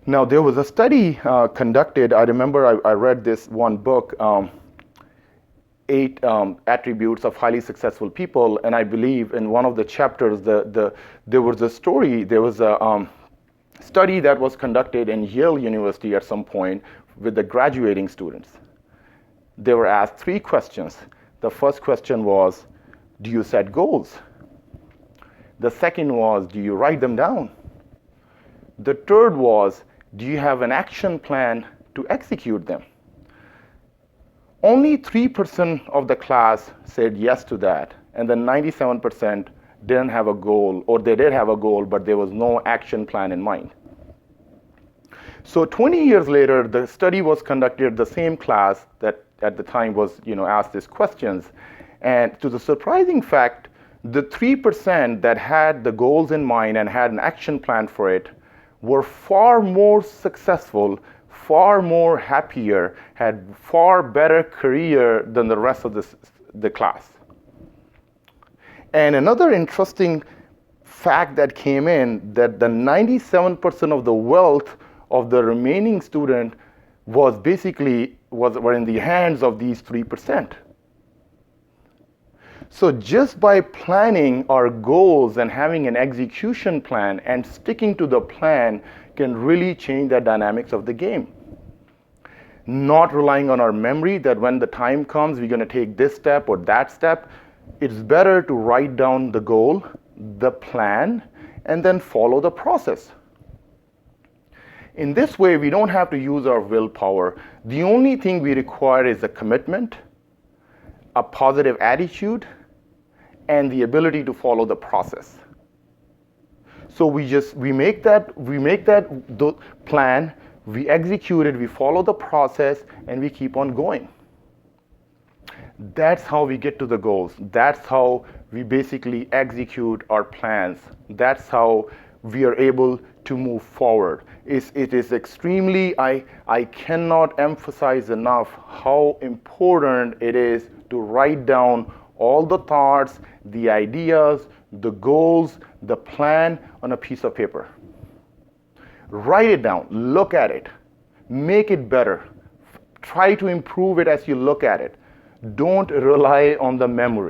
Now, there was a study conducted. I remember I read this one book, 8 attributes of highly successful people, and I believe in one of the chapters, there was a story, there was a study that was conducted in Yale University at some point with the graduating students. They were asked 3 questions. The first question was, do you set goals? The second was, do you write them down? The third was, do you have an action plan to execute them? Only 3% of the class said yes to that, and then 97% didn't have a goal, or they did have a goal, but there was no action plan in mind. So 20 years later, the study was conducted, the same class that at the time was asked these questions, and to the surprising fact, the 3% that had the goals in mind and had an action plan for it were far more successful, far more happier, had far better career than the rest of the class. And another interesting fact that came in, that the 97% of the wealth of the remaining student were in the hands of these 3%. So just by planning our goals and having an execution plan and sticking to the plan can really change the dynamics of the game. Not relying on our memory that when the time comes, we're going to take this step or that step. It's better to write down the goal, the plan, and then follow the process. In this way, we don't have to use our willpower. The only thing we require is a commitment, a positive attitude, and the ability to follow the process. So we make that plan, we execute it, we follow the process, and we keep on going. That's how we get to the goals. That's how we basically execute our plans. That's how we are able to move forward. It is extremely, I cannot emphasize enough how important it is to write down all the thoughts, the ideas, the goals, the plan on a piece of paper. Write it down, look at it, make it better. Try to improve it as you look at it. Don't rely on the memory.